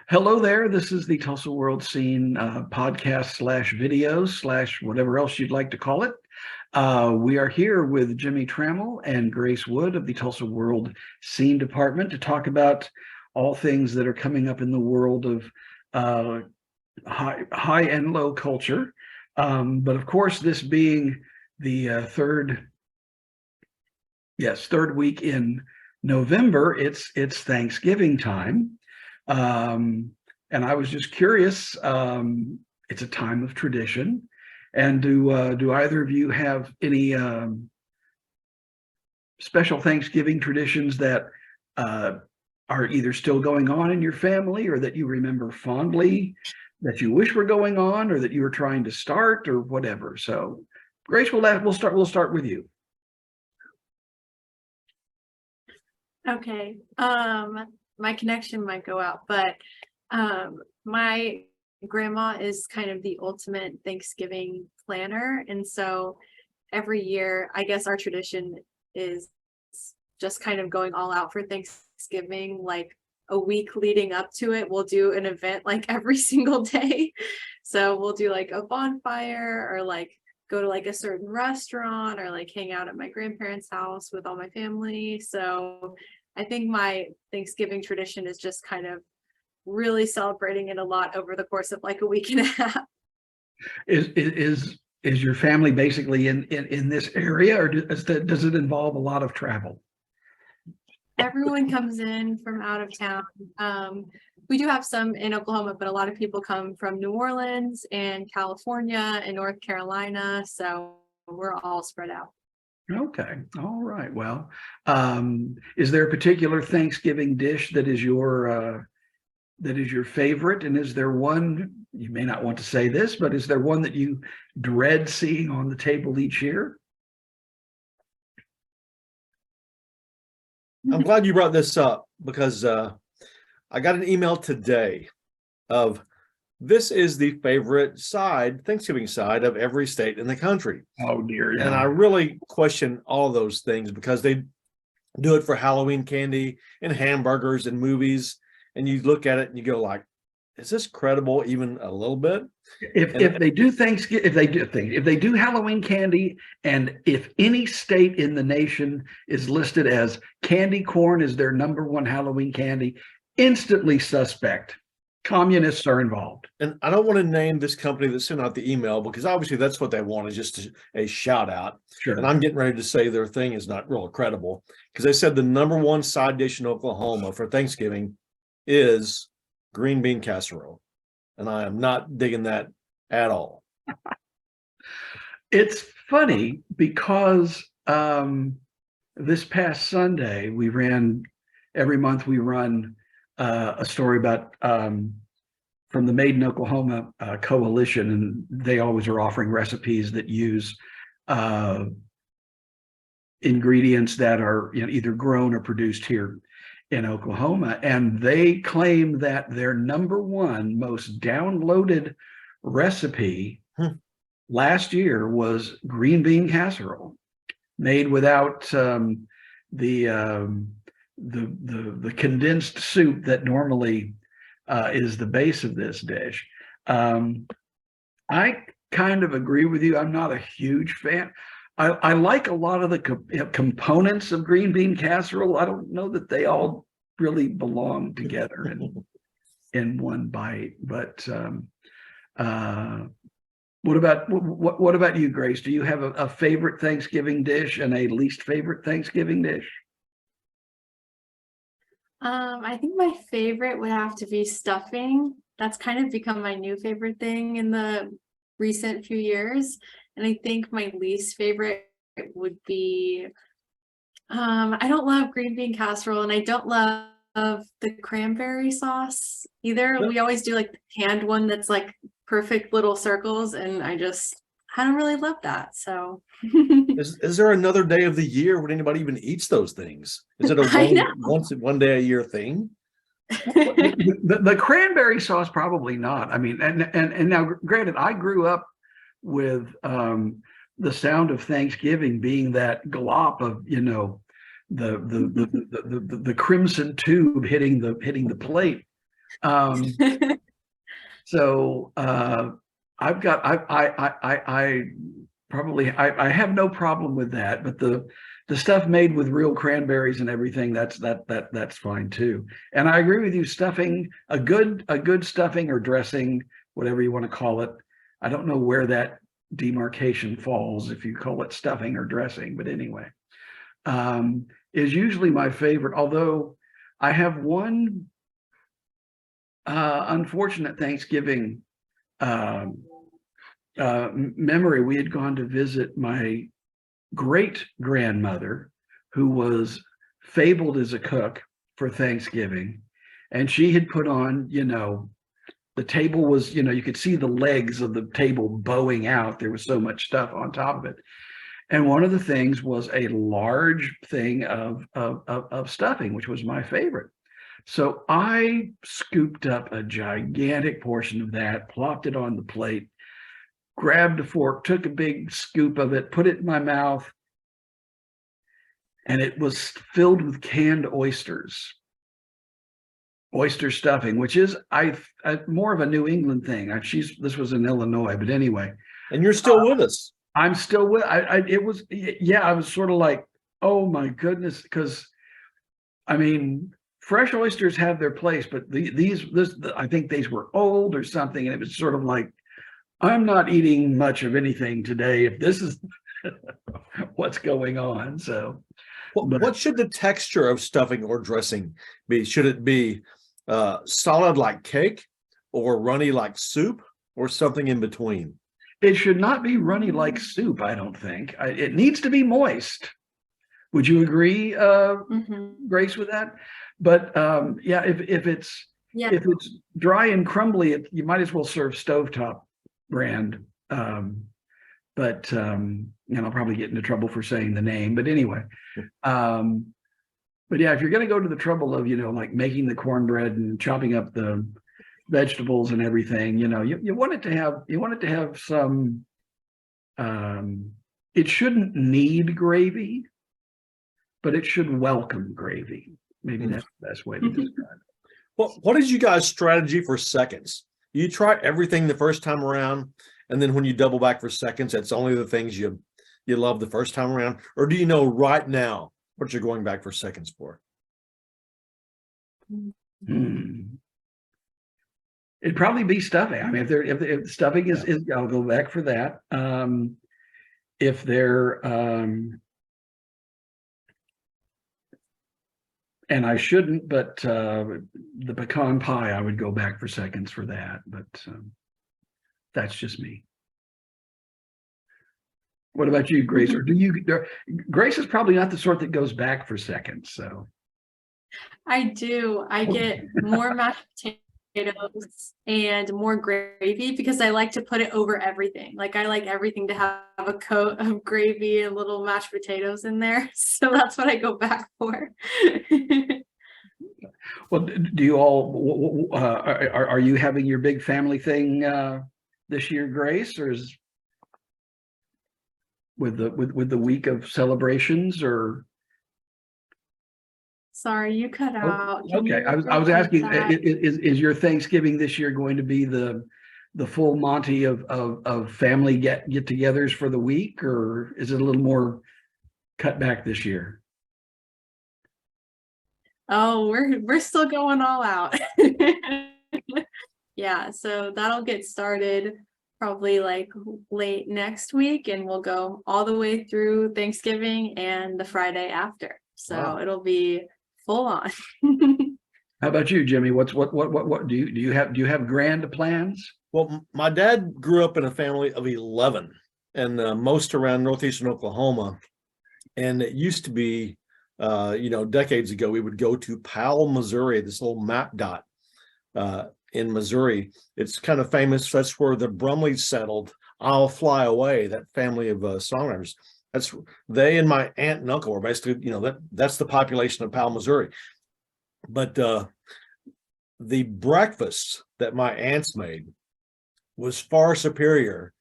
Hello there. This is the Tulsa World Scene podcast slash video slash whatever else you'd like to call it. We are here with Jimmie Tramel and Grace Wood of the Tulsa World Scene Department to talk about all things that are coming up in the world of high and low culture. But of course, this being the third week in November, it's Thanksgiving time. And I was just curious, it's a time of tradition. And do either of you have any special Thanksgiving traditions that are either still going on in your family or that you remember fondly, that you wish were going on or that you were trying to start or whatever? So Grace, we'll start with you. Okay. My connection might go out, but my grandma is kind of the ultimate Thanksgiving planner. And so every year, I guess our tradition is just kind of going all out for Thanksgiving. Like a week leading up to it, we'll do an event like every single day. So we'll do like a bonfire or like go to like a certain restaurant or like hang out at my grandparents' house with all my family. So I think my Thanksgiving tradition is just kind of really celebrating it a lot over the course of like a week and a half. Is your family basically in this area, or does it involve a lot of travel? Everyone comes in from out of town. We do have some in Oklahoma, but a lot of people come from New Orleans and California and North Carolina. So we're all spread out. Okay. All right. Well, is there a particular Thanksgiving dish that is your favorite? And is there one, you may not want to say this, but is there one that you dread seeing on the table each year? I'm glad you brought this up because I got an email today of this is the favorite Thanksgiving side of every state in the country. Oh, dear. Yeah. And I really question all of those things because they do it for Halloween candy and hamburgers and movies. And you look at it and you go like, is this credible even a little bit? If they do Thanksgiving, if they do Halloween candy, and if any state in the nation is listed as candy corn is their number one Halloween candy, instantly suspect. Communists are involved. And I don't want to name this company that sent out the email because obviously that's what they want, is just a shout out. Sure. And I'm getting ready to say their thing is not real credible because they said the number one side dish in Oklahoma for Thanksgiving is green bean casserole. And I am not digging that at all. It's funny because this past Sunday, every month we run a story about from the Made in Oklahoma coalition, and they always are offering recipes that use ingredients that are either grown or produced here in Oklahoma. And they claim that their number one most downloaded recipe last year was green bean casserole, made without the condensed soup that normally is the base of this dish. I kind of agree with you. I'm not a huge fan. I like a lot of the components of green bean casserole. I don't know that they all really belong together in one bite. But what about you, Grace? Do you have a favorite Thanksgiving dish and a least favorite Thanksgiving dish? I think my favorite would have to be stuffing. That's kind of become my new favorite thing in the recent few years. And I think my least favorite would be, I don't love green bean casserole and I don't love the cranberry sauce either. We always do like the canned one that's like perfect little circles, and I don't really love that. So is there another day of the year when anybody even eats those things? Is it one day a year thing? The cranberry sauce, probably not. I mean, and now granted, I grew up with the sound of Thanksgiving being that glop of the crimson tube hitting the plate Um, so I've got I probably I have no problem with that, but the stuff made with real cranberries and everything, that's fine too. And I agree with you, stuffing, a good stuffing or dressing, whatever you want to call it. I don't know where that demarcation falls, if you call it stuffing or dressing, but anyway, is usually my favorite. Although I have one unfortunate Thanksgiving memory. We had gone to visit my great grandmother, who was fabled as a cook for Thanksgiving. And she had put on, the table was, you could see the legs of the table bowing out. There was so much stuff on top of it. And one of the things was a large thing of stuffing, which was my favorite. So I scooped up a gigantic portion of that, plopped it on the plate, grabbed a fork, took a big scoop of it, put it in my mouth, and it was filled with canned oysters. Oyster stuffing, which is I more of a New England thing. This was in Illinois, but anyway. And you're still with us. I'm still with. It was, yeah. I was sort of like, oh my goodness, because I mean, fresh oysters have their place, but I think these were old or something, and it was sort of like, I'm not eating much of anything today if this is what's going on. So, what should the texture of stuffing or dressing be? Should it be solid like cake, or runny like soup, or something in between? It should not be runny like soup, I don't think. It needs to be moist. Would you agree, Grace, with that? But yeah, if it's dry and crumbly, you might as well serve stovetop brand. But and I'll probably get into trouble for saying the name. But anyway, but yeah, if you're going to go to the trouble of like making the cornbread and chopping up the vegetables and everything, you want it to have some. It shouldn't need gravy, but it should welcome gravy. Maybe that's the best way to describe it. What is you guys' strategy for seconds? You try everything the first time around, and then when you double back for seconds, it's only the things you love the first time around? Or do you know right now what you're going back for seconds for? It'd probably be stuffing. I mean, if stuffing is I'll go back for that. If they're and I shouldn't, but the pecan pie, I would go back for seconds for that. But that's just me. What about you, Grace? Or do you? Grace is probably not the sort that goes back for seconds. So I do. I get more mashed potatoes and more gravy because I like to put it over everything. Like I like everything to have a coat of gravy and little mashed potatoes in there. So that's what I go back for. Well, do you all are you having your big family thing this year, Grace, or is with the week of celebrations? Or sorry, you cut out. Okay, I was asking, is your Thanksgiving this year going to be the full Monty of family get-togethers for the week, or is it a little more cut back this year? Oh, we're still going all out. Yeah, so that'll get started probably like late next week, and we'll go all the way through Thanksgiving and the Friday after. So wow. It'll be full on. How about you, Jimmy? What do you have grand plans? Well, my dad grew up in a family of 11, and most around northeastern Oklahoma. And it used to be, decades ago, we would go to Powell, Missouri, this little map dot in Missouri. It's kind of famous. That's where the Brumleys settled. I'll Fly Away, that family of songwriters. They and my aunt and uncle were basically, that's the population of Powell, Missouri. But the breakfast that my aunts made was far superior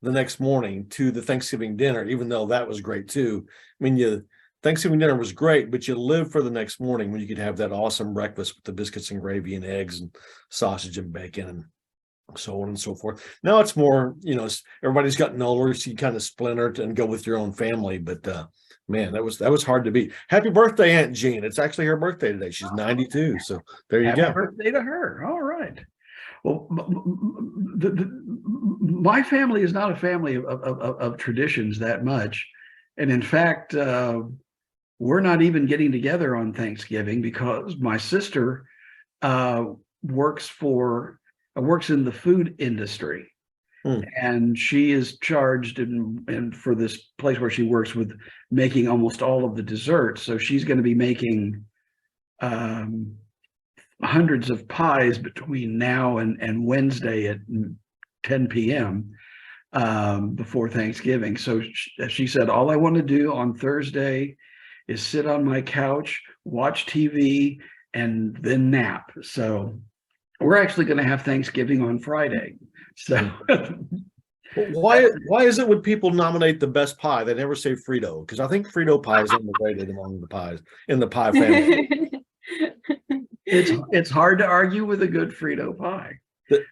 the next morning to the Thanksgiving dinner, even though that was great too. I mean, Thanksgiving dinner was great, but you live for the next morning when you could have that awesome breakfast with the biscuits and gravy and eggs and sausage and bacon and so on and so forth. Now it's more, everybody's gotten older, so you kind of splinter and go with your own family. But man, that was hard to beat. Happy birthday, Aunt Jean. It's actually her birthday today. She's 92. So there you Happy go. birthday to her. All right. Well, my family is not a family of traditions that much. And in fact, we're not even getting together on Thanksgiving because my sister works in the food industry. And she is charged and for this place where she works with making almost all of the desserts. So she's going to be making hundreds of pies between now and Wednesday at 10 p.m. Before Thanksgiving. So she said, all I want to do on Thursday is sit on my couch, watch TV, and then nap. So we're actually going to have Thanksgiving on Friday. So why is it when people nominate the best pie, they never say Frito? Because I think Frito pie is underrated among the pies in the pie family. It's hard to argue with a good Frito pie.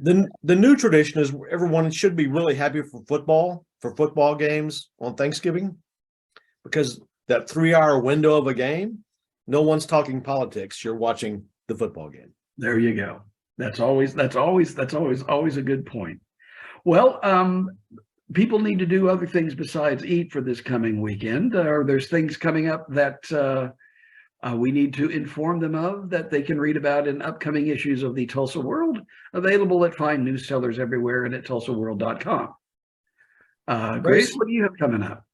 The new tradition is everyone should be really happy for football games on Thanksgiving, because that 3-hour window of a game, no one's talking politics. You're watching the football game. There you go. That's always a good point. Well, people need to do other things besides eat for this coming weekend. There's things coming up that we need to inform them of that they can read about in upcoming issues of the Tulsa World, available at fine newsellers everywhere and at tulsaworld.com. Grace, what do you have coming up?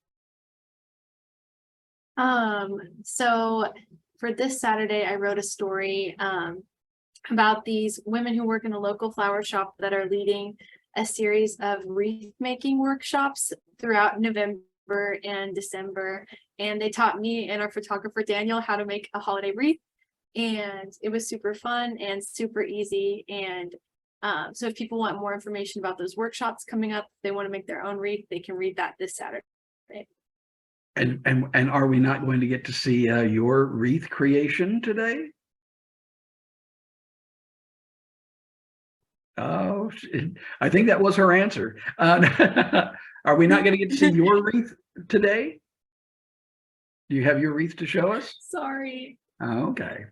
So for this Saturday, I wrote a story about these women who work in a local flower shop that are leading a series of wreath making workshops throughout November and December. And they taught me and our photographer Daniel how to make a holiday wreath. And it was super fun and super easy. And so if people want more information about those workshops coming up, they want to make their own wreath, they can read that this Saturday. And are we not going to get to see your wreath creation today? Oh, I think that was her answer. Are we not going to get to see your wreath today? Do you have your wreath to show us? Sorry. Oh, okay.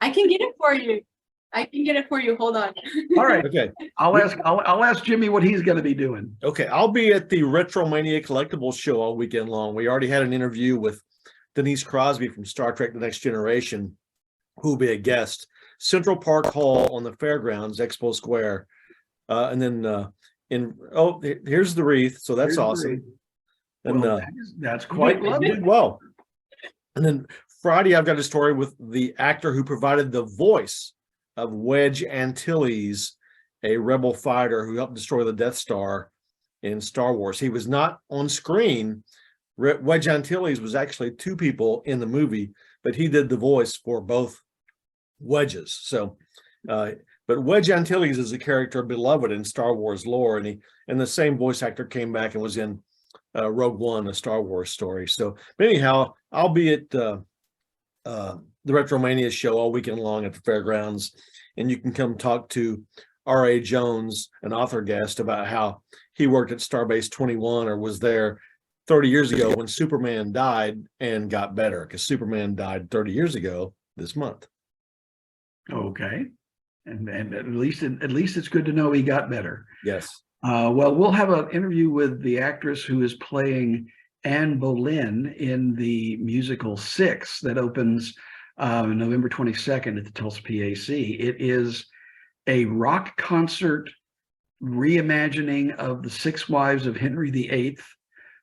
I can get it for you. Hold on. All right. Okay. I'll ask Jimmy what he's going to be doing. Okay. I'll be at the Retromania Collectibles show all weekend long. We already had an interview with Denise Crosby from Star Trek The Next Generation, who will be a guest. Central Park Hall on the Fairgrounds, Expo Square. And then here's the wreath. So that's awesome. And well, that's quite lovely. Did well. And then Friday, I've got a story with the actor who provided the voice of Wedge Antilles, a rebel fighter who helped destroy the Death Star in Star Wars. He was not on screen. Wedge Antilles was actually two people in the movie, but he did the voice for both Wedges. So, but Wedge Antilles is a character beloved in Star Wars lore, and the same voice actor came back and was in Rogue One, a Star Wars story. So, but anyhow, I'll be at the Retromania show all weekend long at the fairgrounds, and you can come talk to R.A. Jones, an author guest, about how he worked at Starbase 21 or was there 30 years ago when Superman died and got better, because Superman died 30 years ago this month. Okay. And at least it's good to know he got better. Yes. Well, we'll have an interview with the actress who is playing Anne Boleyn in the musical Six that opens November 22nd at the Tulsa PAC. It is a rock concert reimagining of the Six Wives of Henry VIII,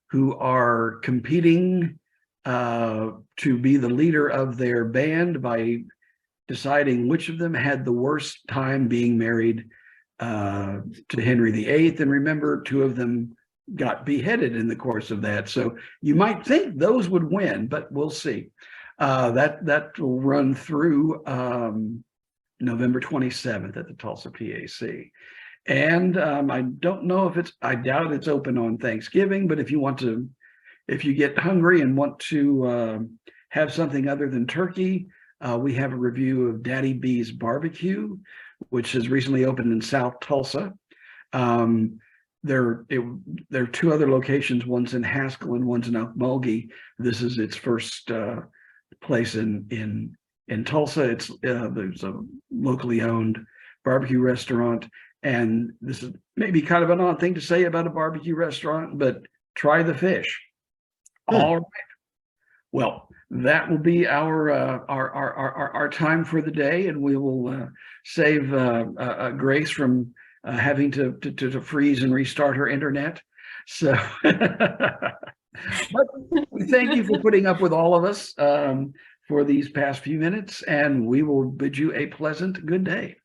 who are competing to be the leader of their band by deciding which of them had the worst time being married to Henry VIII. And remember, two of them got beheaded in the course of that. So you might think those would win, but we'll see. That will run through November 27th at the Tulsa PAC. And I don't know if I doubt it's open on Thanksgiving, but if you get hungry and want to have something other than turkey, we have a review of Daddy B's Barbecue, which has recently opened in South Tulsa. There are two other locations. One's in Haskell and one's in Okmulgee. This is its first place in Tulsa. It's there's a locally owned barbecue restaurant, and this is maybe kind of an odd thing to say about a barbecue restaurant, but try the fish. All right. Well, that will be our time for the day, and we will save Grace from having to freeze and restart her internet. So, but we thank you for putting up with all of us for these past few minutes, and we will bid you a pleasant good day.